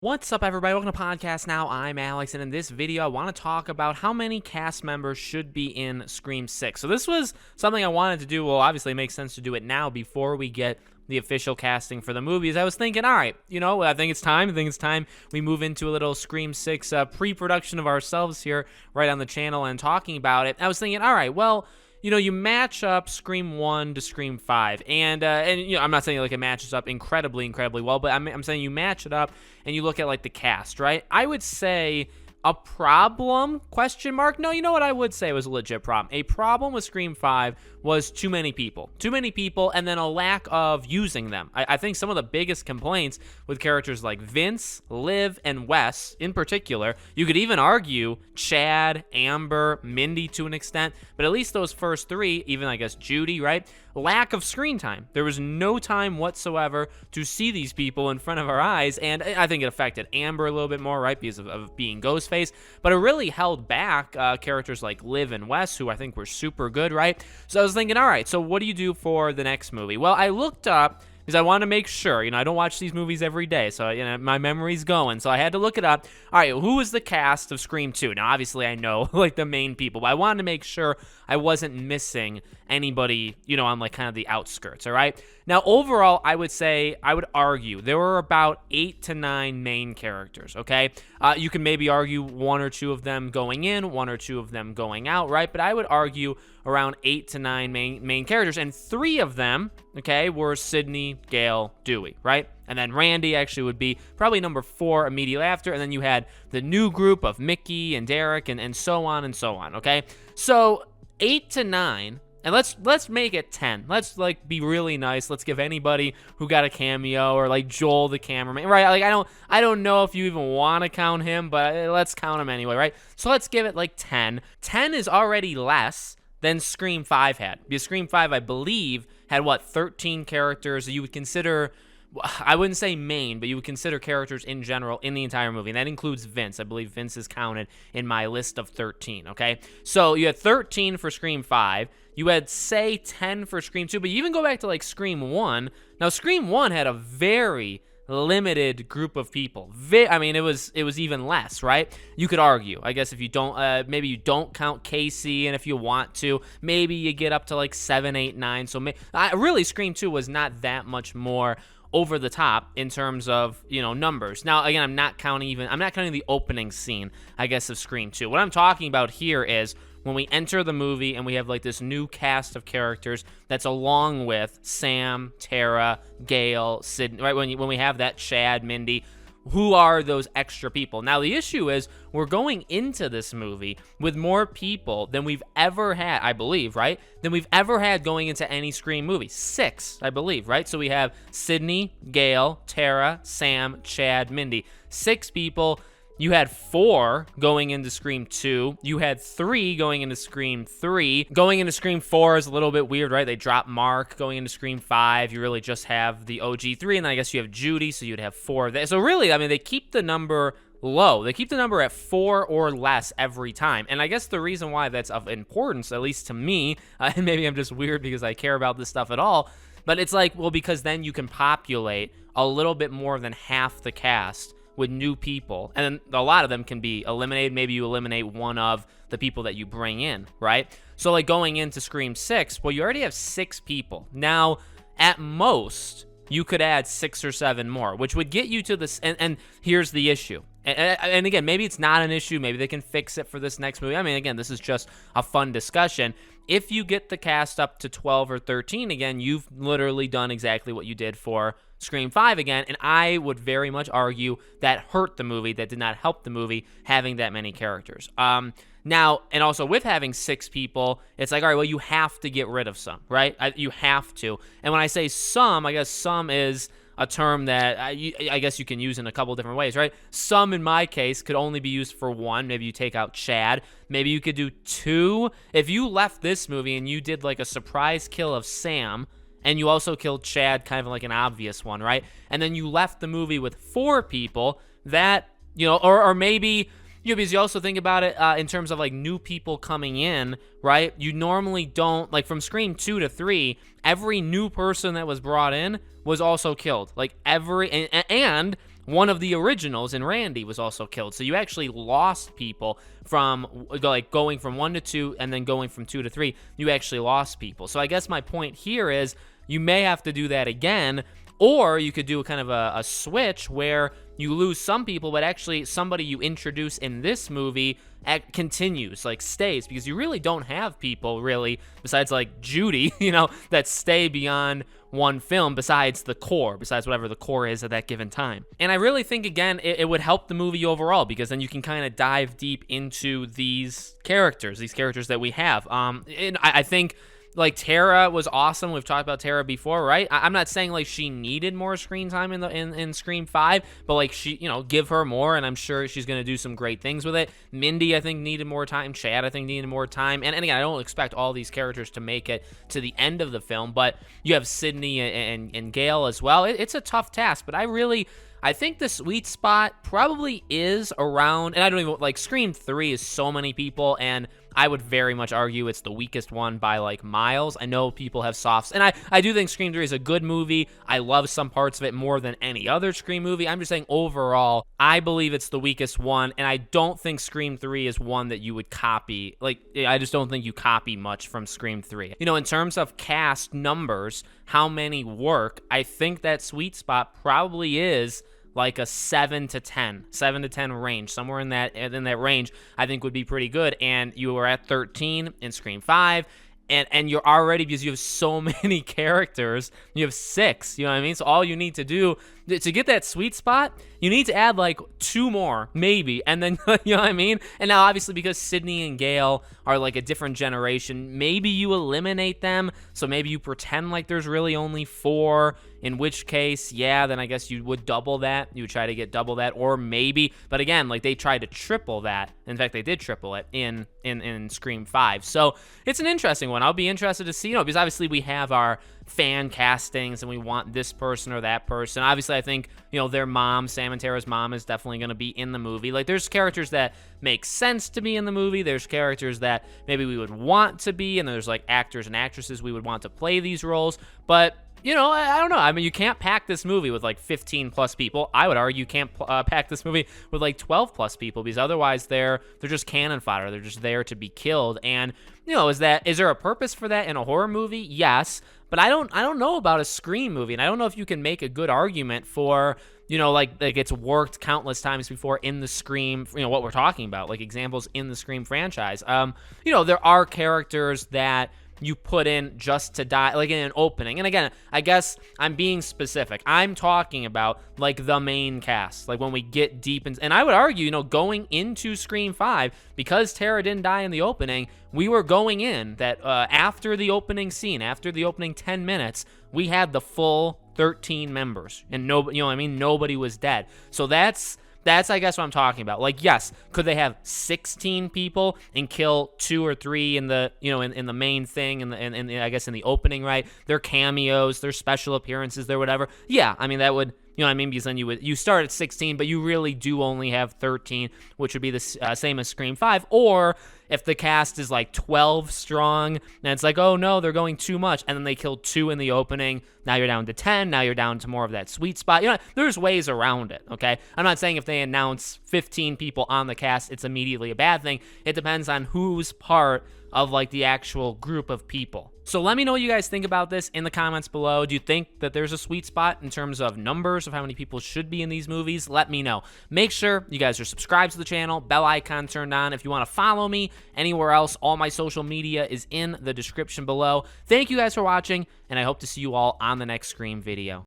What's up, everybody? Welcome to Podcast Now. I'm Alex, and in this video, I want to talk about how many cast members should be in Scream 6. So this was something I wanted to do. Well, obviously, it makes sense to do it now before we get the official casting for the movies. I was thinking, all right, I think it's time. We move into a little Scream 6 pre-production of ourselves here right on the channel and talking about it. I was thinking, all right, well, you match up Scream 1 to Scream 5, and I'm not saying like it matches up incredibly well, but I'm saying you match it up and you look at like the cast, right? I would say a problem, question mark? No, you know what I would say was a legit problem. A problem with Scream 5 was too many people, and then a lack of using them. I think some of the biggest complaints with characters like Vince, Liv, and Wes in particular, you could even argue Chad, Amber, Mindy to an extent, but at least those first three, even I guess Judy, right? Lack of screen time. There was no time whatsoever to see these people in front of our eyes, and I think it affected Amber a little bit more, right, because of being Ghostface, but it really held back characters like Liv and Wes, who I think were super good, right? So I was thinking, all right, so what do you do for the next movie? Well, I looked up, because I wanted to make sure, I don't watch these movies every day, so, my memory's going, so I had to look it up. All right, who was the cast of Scream 2? Now, obviously, I know, like, the main people, but I wanted to make sure I wasn't missing anybody, on, like, kind of the outskirts, all right? Now, overall, I would argue there were about 8 to 9 main characters, okay? You can maybe argue 1 or 2 of them going in, 1 or 2 of them going out, right? But I would argue around 8 to 9 main characters, and 3 of them, okay, were Sidney, Gale, Dewey, right? And then Randy actually would be probably number 4 immediately after, and then you had the new group of Mickey and Derek and so on, okay? So 8 to 9, and let's make it 10. Let's like be really nice. Let's give anybody who got a cameo, or like Joel the cameraman, right? Like I don't know if you even want to count him, but let's count him anyway, right? So let's give it like 10. 10 is already less than Scream 5 had. Because Scream 5, I believe, had 13 characters you would consider, I wouldn't say main, but you would consider characters in general in the entire movie. And that includes Vince. I believe Vince is counted in my list of 13, okay? So you had 13 for Scream 5. You had, say, 10 for Scream 2. But you even go back to, like, Scream 1. Now, Scream 1 had a very limited group of people. It was even less, right? You could argue, I guess, if you don't, maybe you don't count Casey, and if you want to, maybe you get up to, like, 7, 8, 9. So, really, Scream 2 was not that much more over the top in terms of, numbers. Now, again, I'm not counting the opening scene, I guess, of Scream 2. What I'm talking about here is when we enter the movie and we have like this new cast of characters that's along with Sam, Tara, Gale, Sid, right? When we have that Chad, Mindy, who are those extra people? Now, the issue is we're going into this movie with more people than we've ever had, I believe, right? Than we've ever had going into any Scream movie. 6, I believe, right? So we have Sidney, Gale, Tara, Sam, Chad, Mindy. 6 people. You had 4 going into Scream 2. You had 3 going into Scream 3. Going into Scream 4 is a little bit weird, right? They drop Mark. Going into Scream 5, you really just have the OG 3, and then I guess you have Judy, so you'd have 4 of that. So really, they keep the number low. They keep the number at 4 or less every time. And I guess the reason why that's of importance, at least to me, and maybe I'm just weird because I care about this stuff at all, but it's like, well, because then you can populate a little bit more than half the cast with new people, and a lot of them can be eliminated. Maybe you eliminate one of the people that you bring in, right? So like going into Scream 6, well, you already have 6 people. Now, at most, you could add 6 or 7 more, which would get you to this, and here's the issue. And again, maybe it's not an issue. Maybe they can fix it for this next movie. Again, this is just a fun discussion. If you get the cast up to 12 or 13 again, you've literally done exactly what you did for Scream 5 again, and I would very much argue that hurt the movie, that did not help the movie, having that many characters. Now, and also with having 6 people, it's like, all right, well, you have to get rid of some, right? You have to. And when I say some, I guess some is a term that I guess you can use in a couple different ways, right? Some, in my case, could only be used for 1. Maybe you take out Chad. Maybe you could do 2. If you left this movie and you did like a surprise kill of Sam, and you also killed Chad, kind of like an obvious one, right? And then you left the movie with 4 people, that, or maybe, because you also think about it in terms of like new people coming in, right? You normally don't, like from Scream 2 to 3, every new person that was brought in was also killed. Like and one of the originals in Randy was also killed. So you actually lost people from like going from 1 to 2 and then going from 2 to 3. You actually lost people. So I guess my point here is you may have to do that again, or you could do kind of a switch where you lose some people, but actually somebody you introduce in this movie continues, like stays, because you really don't have people really besides like Judy, that stay beyond one film besides the core, besides whatever the core is at that given time. And I really think, again, it would help the movie overall, because then you can kind of dive deep into these characters that we have. And I think like Tara was awesome. We've talked about Tara before, right? I'm not saying like she needed more screen time in Scream 5, but like she, give her more, and I'm sure she's gonna do some great things with it. Mindy, I think, needed more time. Chad, I think, needed more time. And again, I don't expect all these characters to make it to the end of the film, but you have Sydney and Gail as well. It's a tough task, but I think the sweet spot probably is around, and I don't even, like, Scream 3 is so many people, and I would very much argue it's the weakest one by, like, miles. I know people have softs, and I do think Scream 3 is a good movie. I love some parts of it more than any other Scream movie. I'm just saying overall, I believe it's the weakest one, and I don't think Scream 3 is one that you would copy. Like, I just don't think you copy much from Scream 3. In terms of cast numbers, how many work, I think that sweet spot probably is like a 7 to 10 range, somewhere in that range, I think would be pretty good. And you were at 13 in Scream 5, and you're already, because you have so many characters, you have 6, you know what I mean? So all you need to do to get that sweet spot, you need to add like 2 more, maybe, and then, you know what I mean? And now, obviously, because Sydney and Gail are like a different generation, maybe you eliminate them, so maybe you pretend like there's really only 4, in which case, yeah, then I guess you would double that. You would try to get double that, or maybe, but again, like they tried to triple that. In fact, they did triple it in Scream 5. So it's an interesting one. I'll be interested to see, because obviously we have our fan castings and we want this person or that person. Obviously, I think, their mom, Sam and Tara's mom, is definitely going to be in the movie. Like, there's characters that make sense to be in the movie. There's characters that maybe we would want to be, and there's like actors and actresses we would want to play these roles. But I don't know. I mean, you can't pack this movie with like 15 plus people. I would argue you can't pack this movie with like 12 plus people, because otherwise they're just cannon fodder. They're just there to be killed. And is there a purpose for that in a horror movie? Yes, but I don't know about a Scream movie, and I don't know if you can make a good argument for like it's worked countless times before in the Scream, what we're talking about, like examples in the Scream franchise. There are characters that you put in just to die, like in an opening. And again, I guess I'm being specific. I'm talking about like the main cast, like when we get deep in, and I would argue, going into Scream 5, because Tara didn't die in the opening, we were going in that after the opening scene, after the opening 10 minutes, we had the full 13 members, and nobody, nobody was dead. So that's I guess what I'm talking about. Like, yes, could they have 16 people and kill 2 or 3 in the in the main thing, and I guess in the opening, right? Their cameos, their special appearances, their whatever. Yeah, I mean that would, because then you start at 16, but you really do only have 13, which would be the same as Scream 5. Or if the cast is like 12 strong, and it's like, oh no, they're going too much, and then they kill 2 in the opening, now you're down to 10, now you're down to more of that sweet spot. There's ways around it, okay? I'm not saying if they announce 15 people on the cast, it's immediately a bad thing. It depends on who's part of like the actual group of people. So let me know what you guys think about this in the comments below. Do you think that there's a sweet spot in terms of numbers of how many people should be in these movies? Let me know. Make sure you guys are subscribed to the channel, bell icon turned on. If you want to follow me anywhere else, all my social media is in the description below. Thank you guys for watching, and I hope to see you all on the next Scream video.